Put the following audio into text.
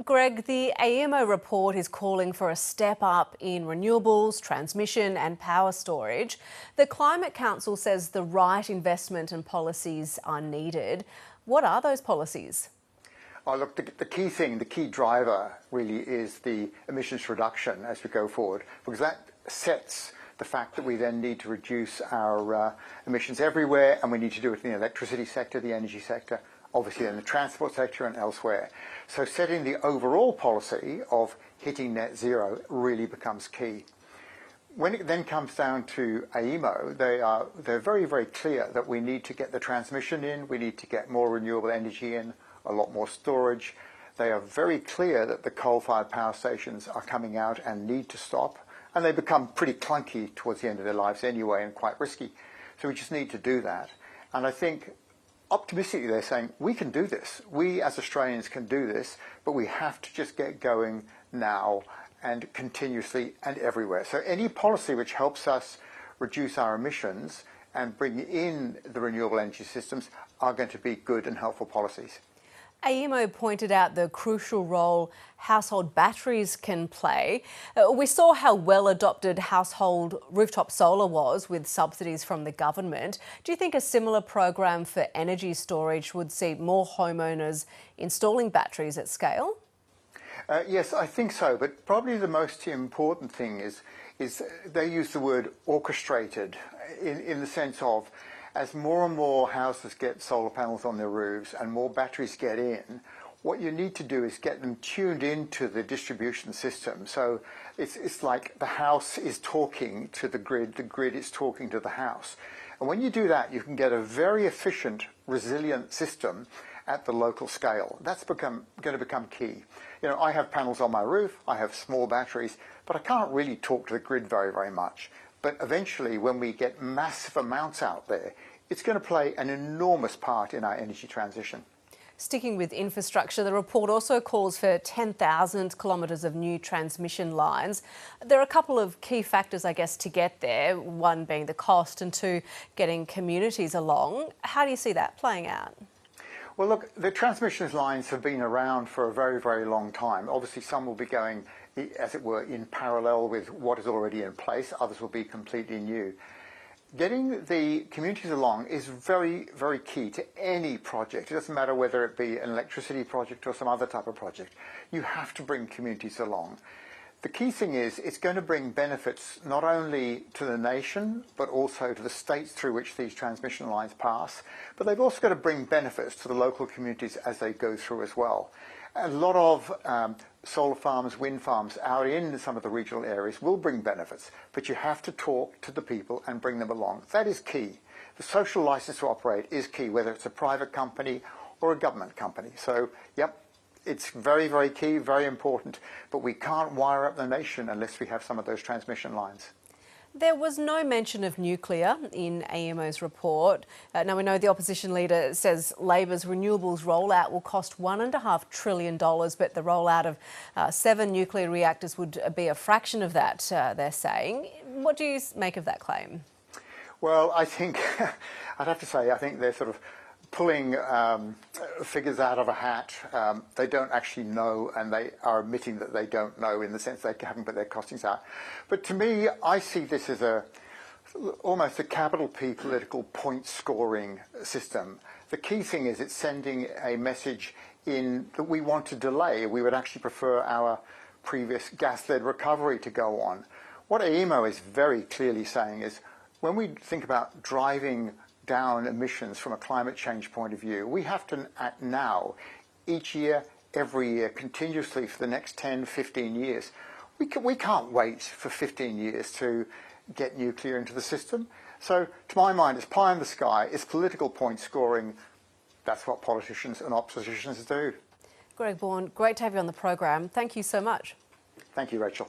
Greg, the AEMO report is calling for a step up in renewables, transmission and power storage. The Climate Council says the right investment and policies are needed. What are those policies? Oh, look, the key thing, the key driver really is the emissions reduction as we go forward, because that sets the fact that we then need to reduce our emissions everywhere, and we need to do it in the electricity sector, the energy sector, obviously in the transport sector and elsewhere. So setting the overall policy of hitting net zero really becomes key. When it then comes down to AEMO, they're very, very clear that we need to get the transmission in, we need to get more renewable energy in, a lot more storage. They are very clear that the coal-fired power stations are coming out and need to stop, and they become pretty clunky towards the end of their lives anyway and quite risky. So we just need to do that. And I think optimistically they're saying, we can do this. We as Australians can do this, but we have to just get going now and continuously and everywhere. So any policy which helps us reduce our emissions and bring in the renewable energy systems are going to be good and helpful policies. AEMO pointed out the crucial role household batteries can play. We saw how well adopted household rooftop solar was with subsidies from the government. Do you think a similar program for energy storage would see more homeowners installing batteries at scale? Yes, I think so, but probably the most important thing is they use the word orchestrated in the sense of, as more and more houses get solar panels on their roofs and more batteries get in, what you need to do is get them tuned into the distribution system. So it's like the house is talking to the grid is talking to the house. And when you do that, you can get a very efficient, resilient system at the local scale. That's going to become key. You know, I have panels on my roof, I have small batteries, but I can't really talk to the grid very, very much. But eventually, when we get massive amounts out there, it's going to play an enormous part in our energy transition. Sticking with infrastructure, the report also calls for 10,000 kilometres of new transmission lines. There are a couple of key factors, I guess, to get there, one being the cost and two, getting communities along. How do you see that playing out? Well, look, the transmission lines have been around for a very, very long time. Obviously, some will be going, as it were, in parallel with what is already in place. Others will be completely new. Getting the communities along is very, very key to any project. It doesn't matter whether it be an electricity project or some other type of project. You have to bring communities along. The key thing is it's going to bring benefits not only to the nation, but also to the states through which these transmission lines pass. But they've also got to bring benefits to the local communities as they go through as well. A lot of solar farms, wind farms out in some of the regional areas will bring benefits, but you have to talk to the people and bring them along. That is key. The social license to operate is key, whether it's a private company or a government company. So, yep, it's very, very key, very important, but we can't wire up the nation unless we have some of those transmission lines. There was no mention of nuclear in AEMO's report. Now we know the opposition leader says Labor's renewables rollout will cost $1.5 trillion, but the rollout of 7 nuclear reactors would be a fraction of that, they're saying. What do you make of that claim? Well, I think, I'd have to say, I think they're sort of pulling figures out of a hat. They don't actually know, and they are admitting that they don't know in the sense they haven't put their costings out. But to me, I see this as almost a capital P political point scoring system. The key thing is it's sending a message in that we want to delay. We would actually prefer our previous gas-led recovery to go on. What AEMO is very clearly saying is when we think about driving down emissions from a climate change point of view, we have to act now, each year, every year, continuously for the next 10, 15 years. We can't wait for 15 years to get nuclear into the system. So, to my mind, it's pie in the sky, it's political point scoring. That's what politicians and oppositions do. Greg Bourne, great to have you on the program. Thank you so much. Thank you, Rachel.